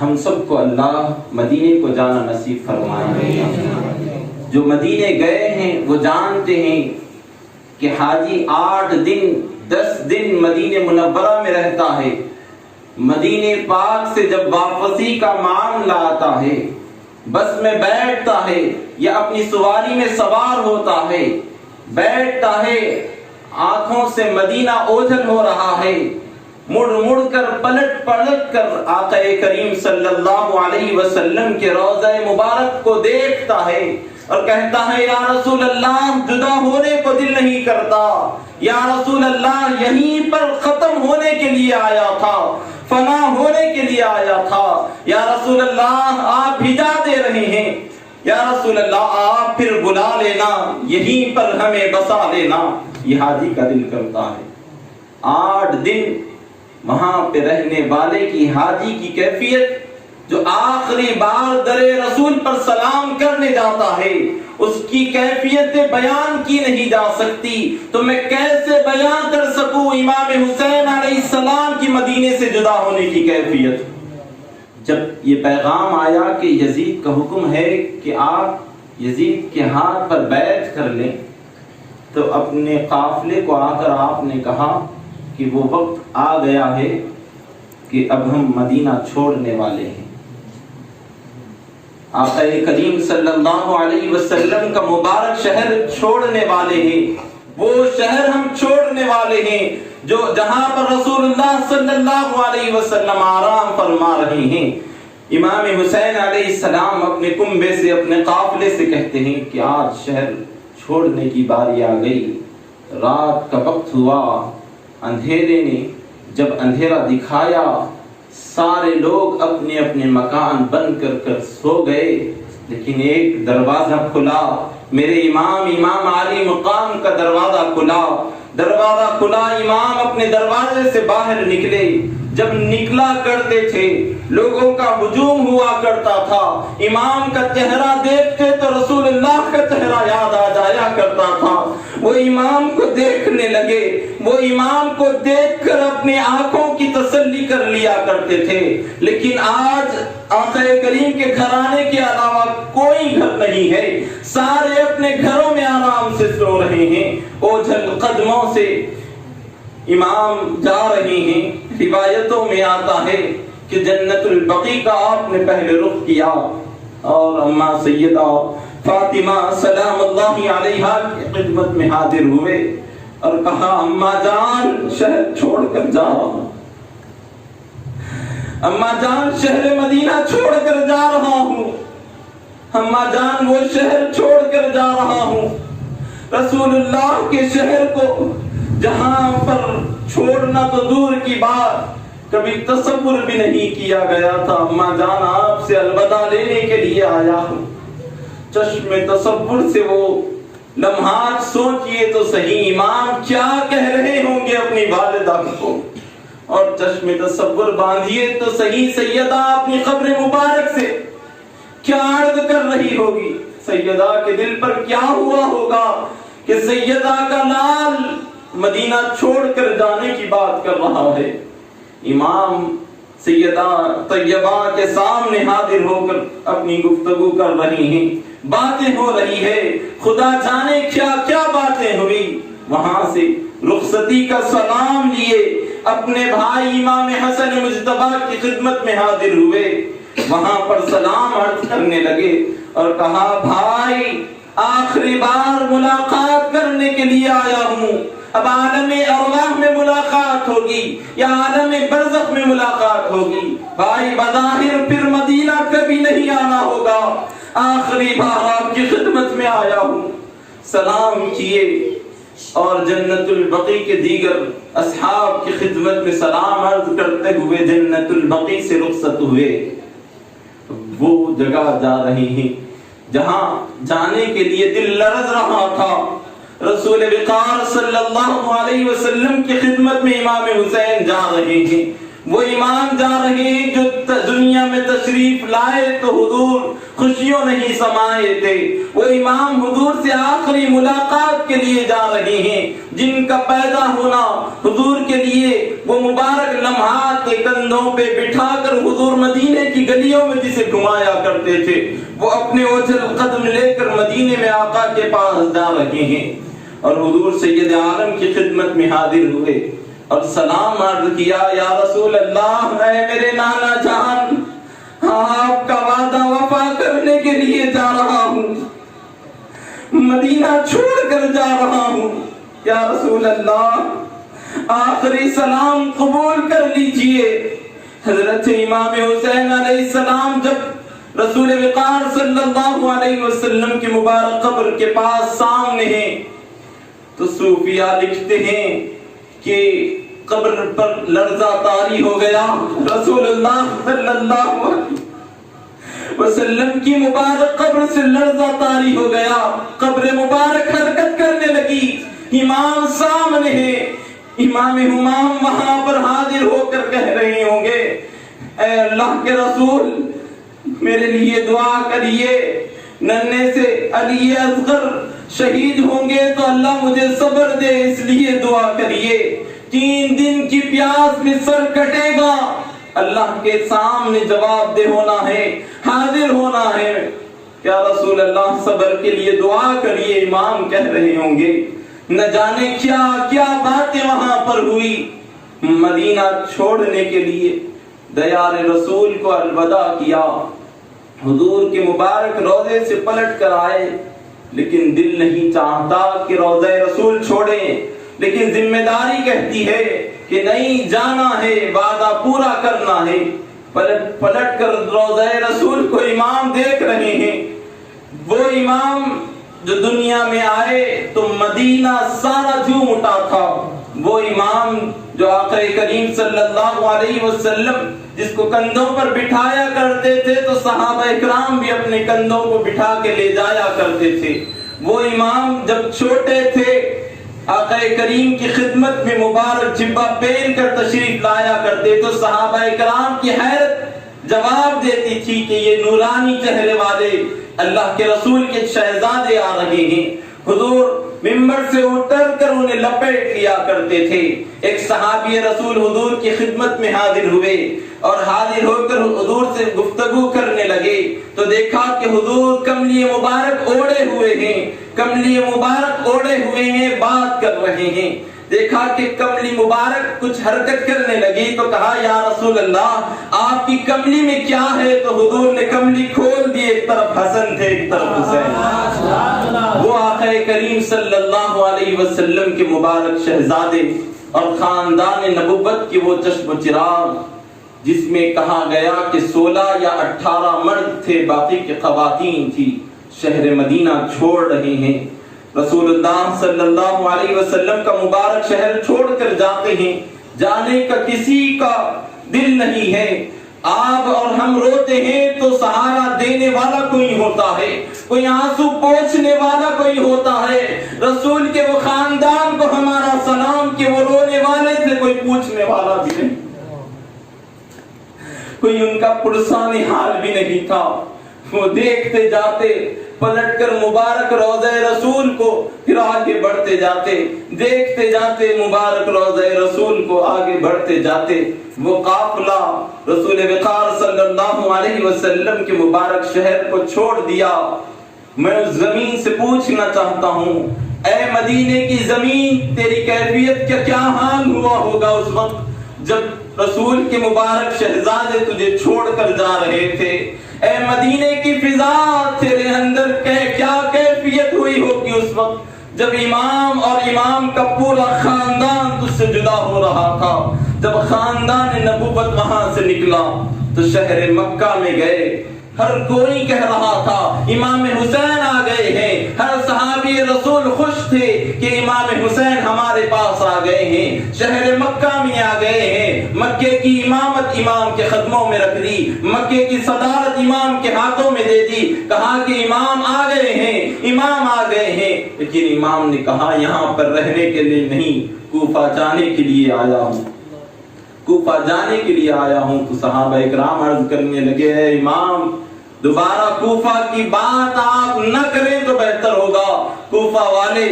ہم سب کو اللہ مدینے کو جانا نصیب فرمائے۔ جو مدینے گئے ہیں وہ جانتے ہیں کہ حاجی 8 دن 10 دن مدینے منورہ میں رہتا ہے، مدینے پاک سے جب واپسی کا معاملہ آتا ہے، بس میں بیٹھتا ہے یا اپنی سواری میں سوار ہوتا ہے، بیٹھتا ہے، آنکھوں سے مدینہ اوجھل ہو رہا ہے، مڑ مڑ کر پلٹ کر آقا کریم صلی اللہ علیہ وسلم کے روضہ مبارک کو دیکھتا ہے اور کہتا ہے یا رسول اللہ جدا ہونے کو دل نہیں کرتا، یا رسول اللہ یہیں پر ختم ہونے کے لیے آیا تھا، فنا ہونے کے لیے آیا تھا، یا رسول اللہ آپ بھجا دے رہے ہیں، یا رسول اللہ آپ پھر بلا لینا، یہیں پر ہمیں بسا لینا۔ یہ حاجی کا دل کرتا ہے۔ 8 دن وہاں پہ رہنے والے کی حاجی کی کیفیت، جو آخری بار در رسول پر سلام کرنے جاتا ہے، اس کی کیفیت بیان کی نہیں جا سکتی، تو میں کیسے بیان کر سکوں امام حسین علیہ السلام کی مدینے سے جدا ہونے کی کیفیت۔ جب یہ پیغام آیا کہ یزید کا حکم ہے کہ آپ یزید کے ہاتھ پر بیعت کر لیں، تو اپنے قافلے کو آ کر آپ نے کہا کہ وہ وقت آ گیا ہے کہ اب ہم مدینہ چھوڑنے والے ہیں۔ آقا کریم صلی اللہ علیہ وسلم کا مبارک شہر چھوڑنے والے ہیں، وہ شہر ہم چھوڑنے والے ہیں جو جہاں پر رسول اللہ صلی اللہ علیہ وسلم آرام فرما رہے ہیں۔ امام حسین علیہ السلام اپنے کنبے سے اپنے قافلے سے کہتے ہیں کہ آج شہر چھوڑنے کی باری آ گئی، رات کا وقت ہوا، اندھیرے نے جب اندھیرا دکھایا، سارے لوگ اپنے اپنے مکان بند کر سو گئے، لیکن ایک دروازہ کھلا، میرے امام علی مقام کا دروازہ کھلا، امام اپنے دروازے سے باہر نکلے، جب نکلا کرتے تھے لوگوں کا ہجوم ہوا کرتا تھا، امام کا چہرہ دیکھتے تو رسول اللہ کا چہرہ یاد آ جایا کرتا تھا، وہ امام کو دیکھنے لگے، وہ امام کو دیکھ کر اپنی آنکھوں کی تسلی کر لیا کرتے تھے۔ لیکن آج آقا کریم کے گھرانے کے علاوہ کوئی گھر نہیں ہے، سارے اپنے گھروں میں آرام سے سو رہے ہیں، اوجھل قدموں سے امام جا رہے ہیں۔ روایتوں میں آتا ہے کہ جنت البقیع کا آپ نے پہلے رخ کیا اور اماں سیدہ فاطمہ سلام اللہ علیہا کی خدمت میں حاضر ہوئے اور کہا اماں جان شہر چھوڑ کر جا رہا ہوں، اماں جان شہر مدینہ چھوڑ کر جا رہا ہوں، اماں جان وہ شہر چھوڑ کر جا رہا ہوں، رسول اللہ کے شہر کو جہاں پر چھوڑنا تو دور کی بات، کبھی تصور بھی نہیں کیا گیا تھا۔ اماں جان آپ سے الوداع لینے کے لیے آیا ہوں۔ چشم تصور سے وہ لمحات سوچئے تو صحیح، امام کیا کہہ رہے ہوں گے اپنی والدہ کو، اور چشم تصور باندھیے تو صحیح سیدہ اپنی قبر مبارک سے کیا عرض کر رہی ہوگی، سیدہ کے دل پر کیا ہوا ہوگا کہ سیدہ کا لال مدینہ چھوڑ کر جانے کی بات کر رہا ہے۔ امام سیدہ طیبہ کے سامنے حاضر ہو کر اپنی گفتگو کر رہی ہیں، باتیں ہو رہی ہے، خدا جانے کیا کیا باتیں ہوئی۔ وہاں سے رخصتی کا سلام لیے اپنے بھائی امام حسن مجتبیٰ کی خدمت میں حاضر ہوئے، وہاں پر سلام عرض کرنے لگے اور کہا بھائی آخری بار ملاقات کرنے کے لیے آیا ہوں، اب عالم ارواح میں ملاقات ہوگی یا عالم برزخ میں ملاقات ہوگی، بھائی بظاہر پھر مدینہ کبھی نہیں آنا ہوگا، آخری بار آپ کی خدمت میں آیا ہوں۔ سلام کیے اور جنت البقیع کے دیگر اصحاب کی خدمت میں سلام عرض کرتے ہوئے جنت البقیع سے رخصت ہوئے۔ وہ جگہ جا رہے ہیں جہاں جانے کے لیے دل لرز رہا تھا، رسول وقار صلی اللہ علیہ وسلم کی خدمت میں امام حسین جا رہے ہیں، وہ امام جا رہے ہیں جو دنیا میں تشریف لائے تو حضور خوشیوں نہیں سمائے تھے۔ وہ امام حضور سے آخری ملاقات کے لیے جا رہے ہیں، جن کا پیدا ہونا حضور کے لیے وہ مبارک لمحات کے کندھوں پہ بٹھا کر حضور مدینے کی گلیوں میں جسے گھمایا کرتے تھے، وہ اپنے اوجھل قدم لے کر مدینے میں آقا کے پاس جا رہے ہیں اور حضور سید عالم کی خدمت میں حاضر ہوئے اور سلام عرض کیا، یا رسول اللہ، اے میرے نانا جان، آپ کا وعدہ وفا کرنے کے لیے جا رہا ہوں، مدینہ چھوڑ کر جا رہا ہوں، یا رسول اللہ آخری سلام قبول کر لیجئے۔ حضرت امام حسین علیہ السلام جب رسول وقار صلی اللہ علیہ وسلم کی مبارک قبر کے پاس سامنے ہیں تو صوفیہ لکھتے ہیں کہ قبر پر لرزہ طاری ہو گیا، رسول اللہ صلی اللہ علیہ وسلم کی مبارک قبر سے لرزہ طاری ہو گیا، قبر مبارک حرکت کرنے لگی، امام سامنے ہے، امام ہمام وہاں پر حاضر ہو کر کہہ رہے ہوں گے، اے اللہ کے رسول میرے لیے دعا کریے، ننھے سے علی اصغر شہید ہوں گے تو اللہ مجھے صبر دے، اس لیے دعا کریے، 3 دن کی پیاس میں سر کٹے گا، اللہ کے سامنے جواب دہ ہونا ہے، حاضر ہونا ہے، یا رسول اللہ صبر کے لیے دعا کریے، امام کہہ رہے ہوں گے۔ نہ جانے کیا کیا باتیں وہاں پر ہوئی، مدینہ چھوڑنے کے لیے دیار رسول کو الوداع کیا، حضور کے مبارک روضے سے پلٹ کر آئے، لیکن دل نہیں چاہتا کہ روضہ رسول چھوڑیں، لیکن ذمہ داری کہتی ہے کہ نہیں، جانا ہے، وعدہ پورا کرنا ہے۔ پلٹ کر روضہ رسول کو امام دیکھ رہے ہیں، وہ امام جو دنیا میں آئے تو مدینہ سارا جھوم اٹھا تھا، وہ امام جو آقا کریم صلی اللہ علیہ وسلم جس کو کندھوں پر بٹھایا کرتے تھے تو صحابہ اکرام بھی اپنے کندھوں کو بٹھا کے لے جایا کرتے تھے، وہ امام جب چھوٹے تھے آقا کریم کی خدمت میں مبارک جبہ پہن کر تشریف لایا کرتے تو صحابہ اکرام کی حیرت جواب دیتی تھی کہ یہ نورانی چہرے والے اللہ کے رسول کے شہزادے آ رہے ہیں۔ حضور منبر سے اتر کر انہیں لپیٹ لیا کرتے تھے۔ ایک صحابی رسول حضور کی خدمت میں حاضر ہوئے اور حاضر ہو کر حضور سے گفتگو کرنے لگے تو دیکھا کہ حضور کملی مبارک اوڑے ہوئے ہیں، کملی مبارک اوڑے ہوئے ہیں، بات کر رہے ہیں۔ دیکھا کہ کملی مبارک کچھ حرکت کرنے لگی تو کہا، یا رسول اللہ آپ کی کملی میں کیا ہے؟ تو حضور نے کملی کھول دی، ایک طرف حسن تھے ایک طرف حسین، وہ آقا کریم صلی اللہ علیہ وسلم کے مبارک شہزادے اور خاندان نبوت کے وہ چشم و چراغ جس میں کہا گیا کہ 16 یا 18 مرد تھے، باقی کے خواتین تھی، شہر مدینہ چھوڑ رہے ہیں۔ رسول اللہ صلی اللہ علیہ وسلم کا مبارک شہر چھوڑ کر جاتے ہیں، جانے کا کسی کا دل نہیں ہے، آپ اور ہم روتے ہیں تو سہارا دینے والا کوئی ہوتا ہے، کوئی آنسو پوچھنے والا کوئی ہوتا ہے، رسول کے وہ خاندان کو ہمارا سلام کہ وہ رونے والے تھے، کوئی پوچھنے والا بھی نہیں، کوئی ان کا پرسان حال بھی نہیں تھا۔ وہ دیکھتے جاتے، پلٹ کر مبارک روضہ رسول کو، پھر آگے بڑھتے جاتے، دیکھتے جاتے مبارک روضہ رسول کو، آگے بڑھتے جاتے۔ وہ قافلہ رسول وقار صلی اللہ علیہ وسلم کے مبارک شہر کو چھوڑ دیا۔ میں اس زمین سے پوچھنا چاہتا ہوں، اے مدینے کی زمین، تیری کیفیت کا کیا حال ہوا ہوگا اس وقت جب رسول کے مبارک شہزادے تجھے چھوڑ کر جا رہے تھے؟ اے مدینے کی فضا، تیرے اندر کیا کیفیت ہوئی ہوگی اس وقت جب امام اور امام کا پورا خاندان تجھ سے جدا ہو رہا تھا؟ جب خاندان نبوت وہاں سے نکلا تو شہر مکہ میں گئے، ہر کوئی کہہ رہا تھا امام حسین آ گئے ہیں، ہر صحابی رسول خوش تھے کہ امام حسین ہمارے پاس آ گئے ہیں، شہر مکہ میں آ گئے ہیں، مکے کی امامت امام کے قدموں میں رکھ دی، مکے کی صدارت امام کے ہاتھوں میں دے دی، کہا کہ امام آ گئے ہیں، امام آ گئے ہیں، لیکن امام نے کہا یہاں پر رہنے کے لیے نہیں، کوفہ جانے کے لیے آیا ہوں۔ کوفہ جانے کے لیے آیا ہوں۔ تو صحابہ اکرام عرض کرنے لگے، اے امام دوبارہ کوفہ کی بات آپ نہ کریں تو بہتر ہوگا، کوفہ والے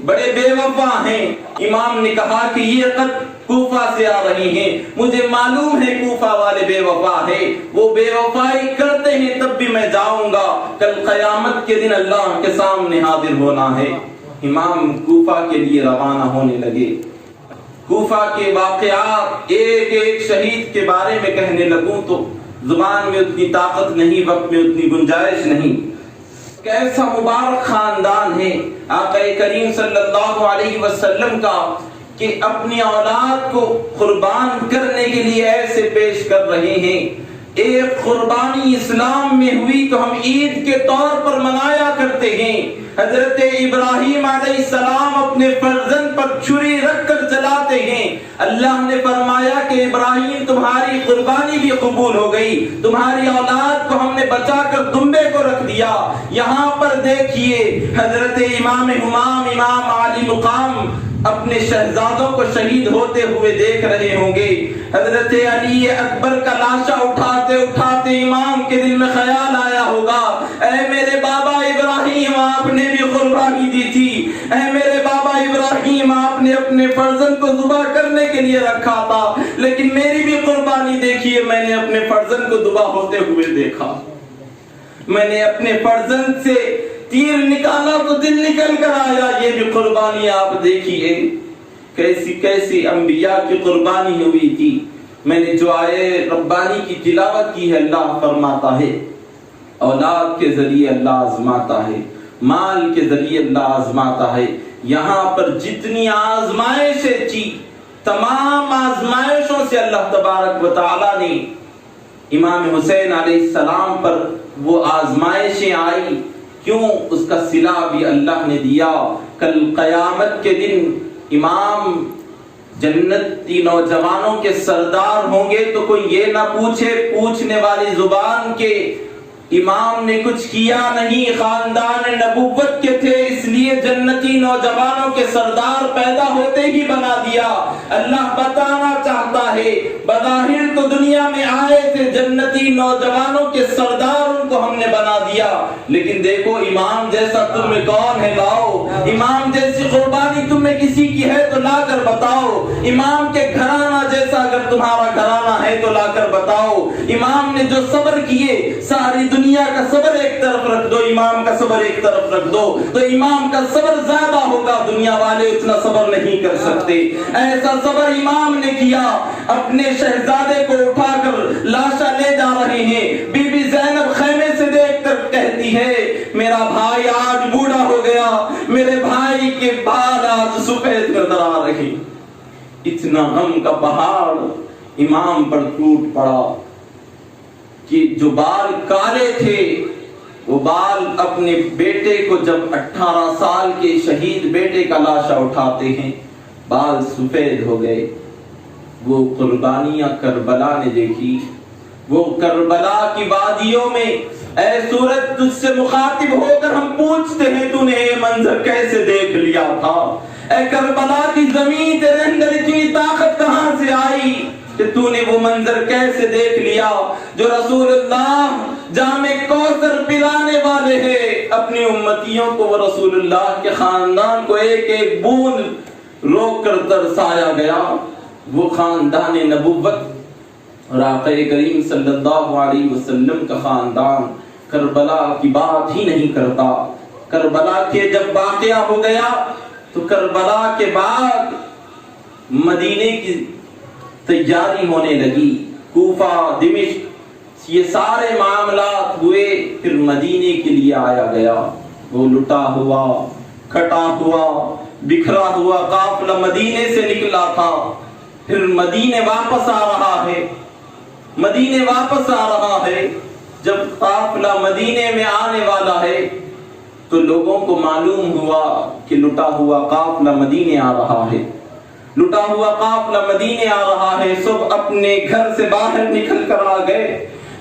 بڑے بے وفا ہیں۔ امام نے کہا کہ یہ خط کوفہ سے آ رہی ہیں، مجھے معلوم ہے کوفہ والے بے وفا ہیں، وہ بے وفائی کرتے ہیں، تب بھی میں جاؤں گا، کل قیامت کے دن اللہ کے سامنے حاضر ہونا ہے۔ امام کوفہ کے لیے روانہ ہونے لگے۔ کوفہ کے واقعات ایک ایک شہید کے بارے میں کہنے لگوں تو زبان میں اتنی طاقت نہیں، وقت میں اتنی گنجائش نہیں۔ کیسا مبارک خاندان ہے آقا کریم صلی اللہ علیہ وسلم کا کہ اپنی اولاد کو قربان کرنے کے لیے ایسے پیش کر رہے ہیں۔ ایک قربانی اسلام میں ہوئی تو ہم عید کے طور پر منایا کرتے ہیں۔ حضرت ابراہیم علیہ السلام اپنے فرزند پر چھری رکھ کر چلاتے ہیں۔ اللہ نے فرمایا کہ ابراہیم تمہاری قربانی بھی قبول ہو گئی، تمہاری اولاد کو ہم نے بچا کر دمبے کو رکھ دیا۔ یہاں پر دیکھیے حضرت امام ہمام امام علی مقام اپنے شہزادوں کو شہید ہوتے ہوئے دیکھ رہے ہوں گے۔ حضرت علی اکبر کا لاشا اٹھاتے اٹھاتے امام کے دل میں خیال آیا ہوگا، اے میرے بابا ابراہیم آپ نے بھی قربانی دی تھی، اے میرے بابا ابراہیم آپ نے اپنے فرزند کو ذبح کرنے کے لیے رکھا تھا، لیکن میری بھی قربانی دیکھیے، میں نے اپنے فرزند کو ذبح ہوتے ہوئے دیکھا، میں نے اپنے فرزند سے تیر نکالا تو دل نکل کر آیا، یہ بھی قربانی آپ دیکھیے کیسی کیسی انبیاء کی قربانی ہوئی تھی۔ میں نے جو آئے ربانی کی تلاوت کی ہے، اللہ فرماتا ہے اولاد کے ذریعے اللہ آزماتا ہے، مال کے ذریعے اللہ آزماتا ہے۔ یہاں پر جتنی آزمائشیں تھی، تمام آزمائشوں سے اللہ تبارک و تعالی نے امام حسین علیہ السلام پر وہ آزمائشیں آئی، کیوں؟ اس کا صلہ بھی اللہ نے دیا۔ کل قیامت کے دن امام جنتی نوجوانوں کے سردار ہوں گے تو کوئی یہ نہ پوچھے پوچھنے والی زبان کے امام نے کچھ کیا نہیں، خاندان نبوت کے تھے، اس لیے جنتی نوجوانوں کے سردار پیدا ہوتے ہی بنا دیا۔ اللہ بتانا چاہتا ہے بظاہر تو دنیا میں آئے تھے جنتی نوجوانوں کے سردار، ان کو ہم نے بنا دیا، لیکن دیکھو امام جیسا تم میں کون ہے، لاؤ امام جیسی قربانی تم میں کسی کی ہے تو لا کر بتاؤ، امام کے گھرانہ جیسا اگر تمہارا گھرانہ ہے تو لا کر بتاؤ۔ امام نے جو صبر کیے، ساری دنیا کا صبر ایک طرف رکھ دو، امام کا صبر ایک طرف رکھ دو تو امام کا صبر زیادہ ہوگا، دنیا والے اتنا صبر نہیں کر سکتے۔ ایسا صبر امام نے کیا، اپنے شہزادے کو اٹھا کر لاشا لے جا رہے ہیں۔ بی بی زینب خیمے سے دیکھ کر کہتی ہے میرا بھائی آج بوڑھا ہو گیا، میرے بھائی کے بال آج سفید نظر آ رہے۔ اتنا غم کا پہاڑ امام پر ٹوٹ پڑا کہ جو بال کالے تھے وہ بال اپنے بیٹے کو جب 18 سال کے شہید بیٹے کا لاشا اٹھاتے ہیں بال سفید ہو گئے۔ وہ قربانیاں کربلا نے دیکھی، وہ کربلا کی وادیوں میں اے سورج تجھ سے مخاطب ہو کر ہم پوچھتے ہیں تو نے یہ منظر کیسے دیکھ لیا تھا؟ اے کربلا کی زمین تیرے اندر اتنی طاقت کہاں سے آئی کہ تو نے وہ منظر کیسے دیکھ لیا؟ جو رسول اللہ جام کوثر پلانے والے ہیں اپنی امتیوں کو، وہ رسول اللہ کے خاندان کو ایک ایک بوند روک کر ترسایا گیا، وہ خاندان نبوت اور آقا کریم صلی اللہ علیہ وسلم کا خاندان کربلا کی بات ہی نہیں کرتا۔ کربلا کے جب واقعہ ہو گیا تو کربلا کے بعد مدینے کی تیاری ہونے لگی، کوفہ دمشق یہ سارے معاملات ہوئے، پھر مدینے کے لیے آیا گیا۔ وہ لٹا ہوا کھٹا ہوا بکھرا ہوا قافلہ مدینے سے نکلا تھا، پھر مدینے واپس آ رہا ہے، مدینے واپس آ رہا ہے۔ جب قافلہ مدینے میں آنے والا ہے تو لوگوں کو معلوم ہوا کہ لٹا ہوا قافلہ مدینے آ رہا ہے، لٹا ہوا قافلہ مدینے آ رہا ہے۔ سب اپنے گھر سے باہر نکل کر آ گئے،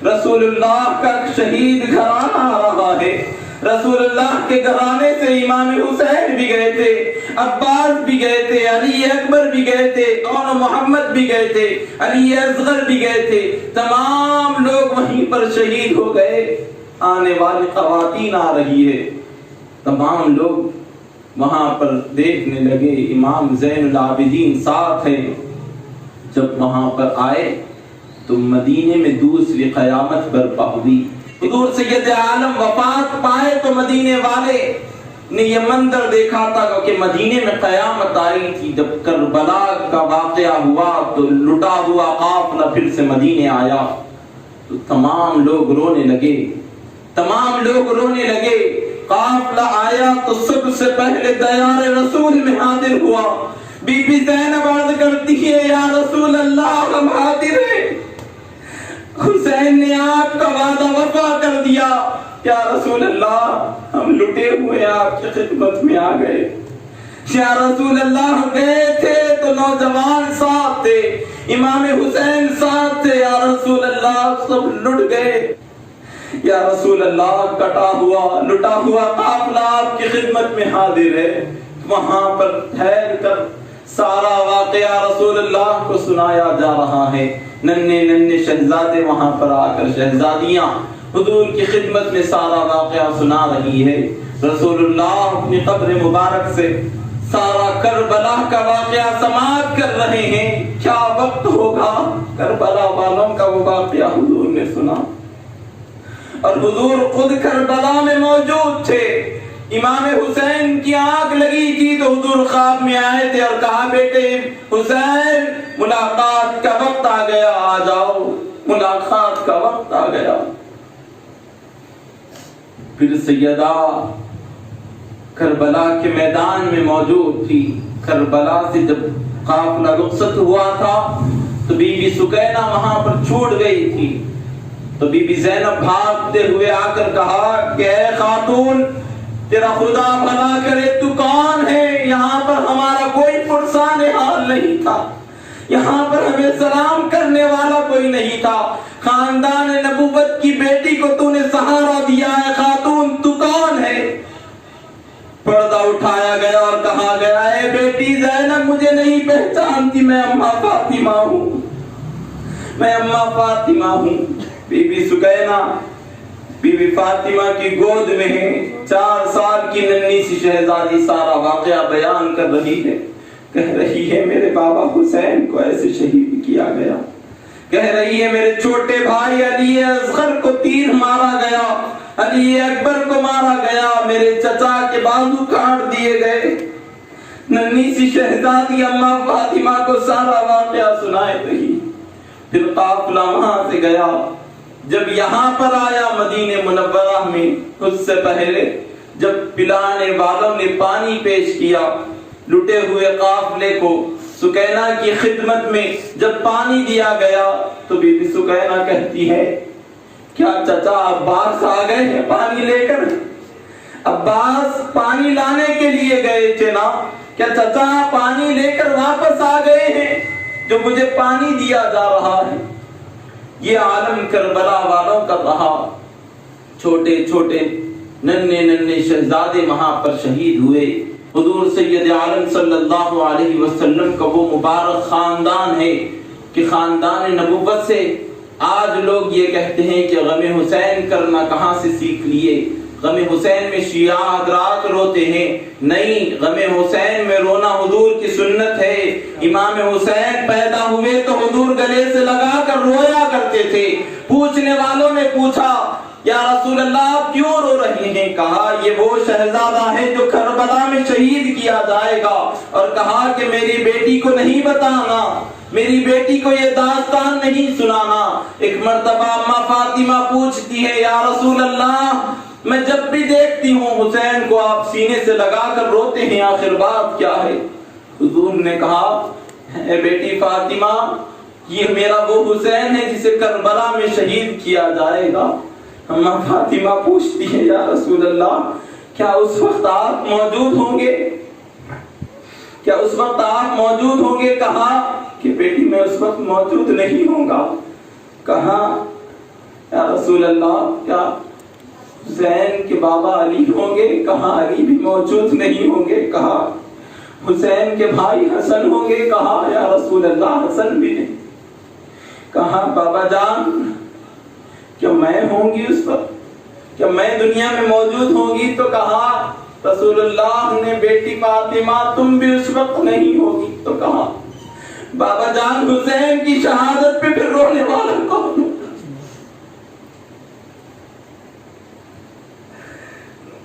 رسول اللہ کا شہید گھرانہ آ رہا ہے، رسول اللہ کے گھرانے سے امام حسین بھی گئے تھے، عباس بھی گئے تھے، علی اکبر بھی گئے تھے، اور محمد بھی گئے تھے، علی اصغر بھی گئے تھے، تمام لوگ وہیں پر شہید ہو گئے۔ آنے والی خواتین آ رہی ہے، تمام لوگ وہاں پر دیکھنے لگے، امام زین العابدین ساتھ ہیں۔ جب وہاں پر آئے تو مدینے میں دوسری قیامت برپا ہوئی۔ حضور سید عالم وفات پائے تو مدینے والے نے یہ منظر دیکھا تھا کہ مدینے میں قیامت آئی تھی۔ جب کربلا کا واقعہ ہوا تو لٹا ہوا قافلہ پھر سے مدینے آیا تو تمام لوگ رونے لگے، تمام لوگ رونے لگے۔ قافلہ آیا تو سب سے پہلے دیار رسول میں حاضر ہوا۔ بی بی زینب عرض کرتی ہے یا رسول اللہ ہم حاضر ہیں، حسین نے آپ کا وعدہ وفا کر دیا، یا رسول اللہ ہم لٹے ہوئے آپ کی خدمت میں آ گئے۔ یا رسول اللہ ہم گئے تھے تو نوجوان ساتھ تھے، امام حسین ساتھ تھے، یا رسول اللہ سب لٹ گئے۔ یا رسول اللہ کٹا ہوا لٹا ہوا قافلہ آپ کی خدمت میں حاضر ہے۔ وہاں پر ٹھہر کر سارا واقعہ رسول اللہ کو سنایا جا رہا ہے۔ ننھے ننھے شہزادے وہاں پر آ کر، شہزادیاں حضور کی خدمت میں سارا واقعہ سنا رہی ہے۔ رسول اللہ اپنی قبر مبارک سے سارا کربلا کا واقعہ سماعت کر رہے ہیں۔ کیا وقت ہوگا کربلا والوں کا وہ واقعہ حضور نے سنا، اور حضور خود کربلا میں موجود تھے۔ امام حسین کی آنکھ لگی تھی تو حضور خواب میں آئے تھے اور کہا بیٹے حسین ملاقات کا وقت آ گیا، آ جاؤ، ملاقات کا وقت آ گیا۔ پھر سیدہ کربلا کے میدان میں موجود تھی۔ کربلا سے جب قافلہ رخصت ہوا تھا تو بی بی سکینہ وہاں پر چھوٹ گئی تھی، تو بی بی زینب بھاگتے ہوئے آ کر کہا کہ اے خاتون تیرا خدا بھلا کرے، تو کون ہے؟ یہاں پر ہمارا کوئی پرسان حال نہیں تھا، یہاں پر ہمیں سلام کرنے والا کوئی نہیں تھا، خاندان نبوت کی بیٹی کو تو نے سہارا دیا ہے، خاتون تو کون ہے؟ پردہ اٹھایا گیا اور کہا گیا اے بیٹی زینب مجھے نہیں پہچانتی، میں اماں فاطمہ ہوں، میں اماں فاطمہ ہوں۔ بی بی سکینہ بی بی فاطمہ کی گود میں ہے، 4 سال کی ننھی سی شہزادی سارا واقعہ بیان کر رہی ہے، کہہ رہی ہے میرے بابا حسین کو ایسے شہید کیا گیا، کہہ رہی ہے میرے چھوٹے بھائی علی اصغر کو تیر مارا گیا، علی اکبر کو مارا گیا، میرے چچا کے بازو کاٹ دیے گئے۔ ننھی سی شہزادی اماں فاطمہ کو سارا واقعہ سنائے رہی۔ پھر قافلہ وہاں سے گیا، جب یہاں پر آیا مدینہ منورہ میں، اس سے پہلے جب پلانے والوں نے پانی پیش کیا لٹے ہوئے قافلے کو، سکینہ کی خدمت میں جب پانی دیا گیا تو بی بی سکینہ کہتی ہے کیا چچا عباس آ گئے ہیں پانی لے کر؟ عباس پانی لانے کے لیے گئے تھے نا، کیا چچا پانی لے کر واپس آ گئے ہیں جو مجھے پانی دیا جا رہا ہے؟ یہ عالم کربلا والوں کا رہا، چھوٹے چھوٹے ننھے ننھے شہزادے وہاں پر شہید ہوئے۔ حضور سید عالم صلی اللہ علیہ وسلم کا وہ مبارک خاندان ہے کہ خاندان نبوت سے آج لوگ یہ کہتے ہیں کہ غم حسین کرنا کہاں سے سیکھ لیے، غم حسین میں شیعہ حضرات روتے ہیں، نہیں، غم حسین میں رونا حضور کی سنت ہے۔ امام حسین پیدا ہوئے تو حضور گلے سے لگا کر رویا کرتے تھے۔ پوچھنے والوں نے پوچھا یا رسول اللہ آپ کیوں رو رہے ہیں؟ کہا یہ وہ شہزادہ ہے جو کربلا میں شہید کیا جائے گا، اور کہا کہ میری بیٹی کو نہیں بتانا، میری بیٹی کو یہ داستان نہیں سنانا۔ ایک مرتبہ اماں فاطمہ پوچھتی ہے یا رسول اللہ میں جب بھی دیکھتی ہوں حسین کو آپ سینے سے لگا کر روتے ہیں، آخر بات کیا ہے؟ حضور نے کہا اے بیٹی فاطمہ یہ میرا وہ حسین ہے جسے کربلا میں شہید کیا جائے گا۔ اماں فاطمہ پوچھتی ہے یا رسول اللہ کیا اس وقت آپ موجود ہوں گے؟ کیا اس وقت آپ موجود ہوں گے؟ کہا کہ بیٹی میں اس وقت موجود نہیں ہوں گا۔ کہا یا رسول اللہ کیا حسین کے بابا علی ہوں گے؟ کہا علی بھی موجود نہیں ہوں گے۔ کہا حسین کے بھائی حسن ہوں گے؟ کہا یا رسول اللہ حسن بھی نہیں۔ کہا بابا جان کیا میں ہوں گی اس وقت؟ کیا میں دنیا میں موجود ہوں گی؟ تو کہا رسول اللہ نے بیٹی فاطمہ تم بھی اس وقت نہیں ہوگی۔ تو کہا بابا جان حسین کی شہادت پہ پھر رونے والا کون؟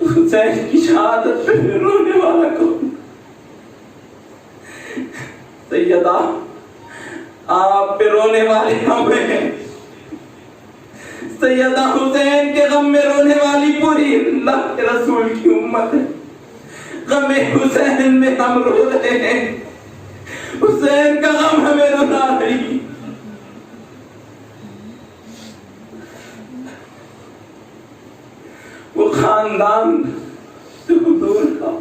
حسین کی شہادت پہ پھر رونے والا کون؟ سیدہ آپ پہ رونے والے ہم ہیں، سیدہ حسین کے غم میں رونے والی پوری اللہ کے رسول کی امت ہے۔ غم حسین میں ہم رو رہے ہیں، حسین کا غم ہمیں رلا رہی۔ وہ خاندان سے حضور کا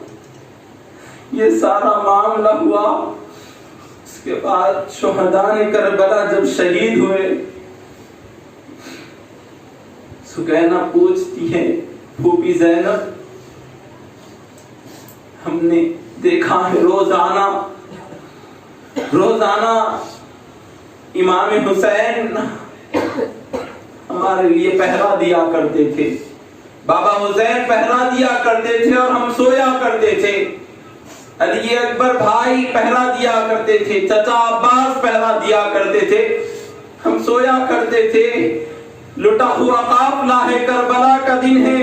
یہ سارا معاملہ ہوا، اس کے بعد شہداء کربلا جب شہید ہوئے، سکینہ پوچھتی ہے پھوپھی زینب ہم نے دیکھا ہے روزانہ امام حسین ہمارے لیے پہرا دیا کرتے تھے، بابا حسین پہرا دیا کرتے تھے اور ہم سویا کرتے تھے، علی اکبر بھائی پہرا دیا کرتے تھے، چچا عباس پہرا دیا کرتے تھے، ہم سویا کرتے تھے۔ لٹا ہوا قافلہ ہے، کربلا کا دن ہے،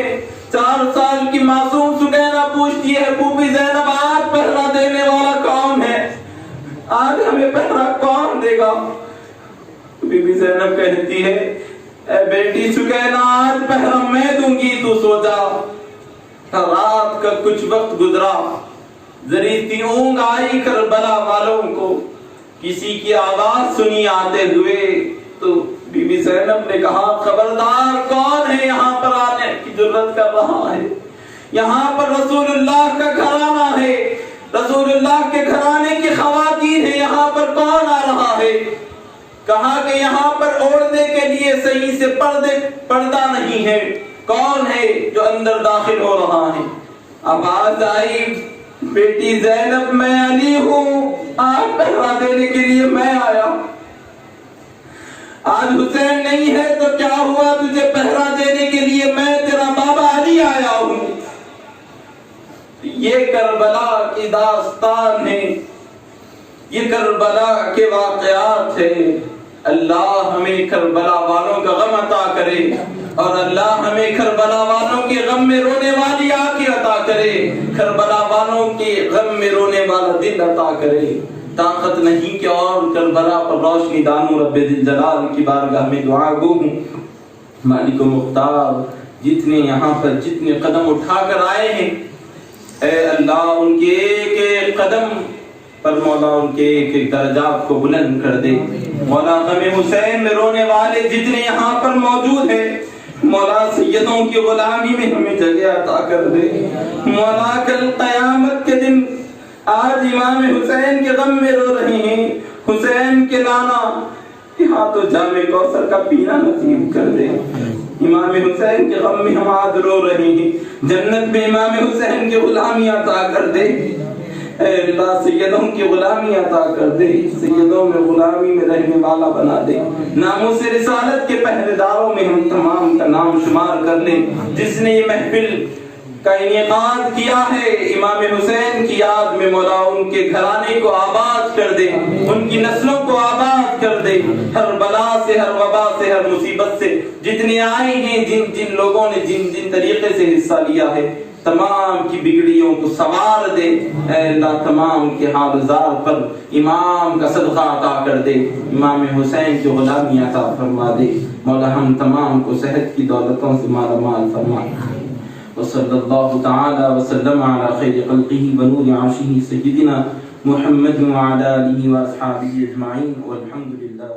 4 سال کی معصوم سکینہ پوچھتی ہے پھوپھی زینب آج پہرا دینے والا کون ہے؟ آج ہمیں پہرا کون دے گا؟ بی بی زینب کہتی ہے اے بیٹی سکینہ آج پہرا میں دوں گی، تو سو جا۔ رات کا کچھ وقت گزرا، ذری سی اونگ آئی کربلا والوں کو، کسی کی آواز سنی آتے ہوئے، تو بی بی زینب نے کہا خبردار کون ہے یہاں پر آنے کی جرات کر رہا ہے؟ یہاں پر رسول اللہ کا گھرانہ ہے، رسول اللہ کے گھرانے کی خواتین ہیں، یہاں پر کون آ رہا ہے؟ کہا کہ یہاں پر اوڑھنے کے لیے صحیح سے پردہ نہیں ہے، کون ہے جو اندر داخل ہو رہا ہے؟ آواز آئی بیٹی زینب میں علی ہوں، آج پہرا دینے کے لیے میں آیا۔ آج حسین نہیں ہے تو کیا ہوا، تجھے پہرا دینے کے لیے میں تیرا بابا علی آیا ہوں۔ یہ کربلا کی داستان ہے، یہ کربلا کے واقعات ہے۔ اللہ ہمیں کربلا والوں کا غم عطا کرے، اور اللہ ہمیں کربلا والوں کے غم میں رونے والی آنکھیں عطا کرے، کربلا والوں کے غم میں رونے والا دل عطا کرے۔ طاقت نہیں کہ اور کربلا پر روشنی ڈالوں، رب ذل جلال کی بارگاہ میں دعا گو ہوں، مالک و مختار جتنے یہاں پر جتنے قدم اٹھا کر آئے ہیں، اے اللہ ان کے ایک ایک قدم پر مولا ان کے ایک ایک درجات کو بلند کر دے۔ مولا غم حسین میں رونے والے جتنے یہاں پر موجود ہیں، مولا سیدوں کی غلامی میں ہمیں جگہ عطا کر دے۔ مولا کل قیامت کے دن آج امام حسین کے غم میں رو رہے ہیں، حسین کے لانا کہ ہاتھوں جام کوثر کا پینا نصیب کر دے۔ امام حسین کے غم میں ہم آج رو رہے ہیں، جنت میں امام حسین کی غلامی عطا کر دے۔ اے اللہ سیدوں کی غلامی عطا کر دے، سیدوں میں غلامی میں رہنے والا بنا دے۔ ناموس رسالت کے پہرے داروں میں ہم تمام کا نام شمار کر لیں۔ جس نے یہ محفل کا انعقاد کیا ہے امام حسین کی یاد میں، مولا ان کے گھرانے کو آباد کر دے، ان کی نسلوں کو آباد کر دے، ہر بلا سے، ہر وبا سے، ہر مصیبت سے جتنے آئے ہیں، جن لوگوں نے جن طریقے سے حصہ لیا ہے، تمام کی بگڑیوں کو سوار دے۔ اے اللہ تمام کے حافظات پر امام کا صدقہ عطا کر دے، امام حسین کی غلامی عطا فرما دے۔ مولا ہم تمام کو صحت کی دولتوں سے مالا مال فرما دے۔ وصلی اللہ تعالی وسلم علی خیر خلقہ ونور عرشہ سیدنا محمد وعلی آلہ واصحابہ اجمعین والحمد للہ۔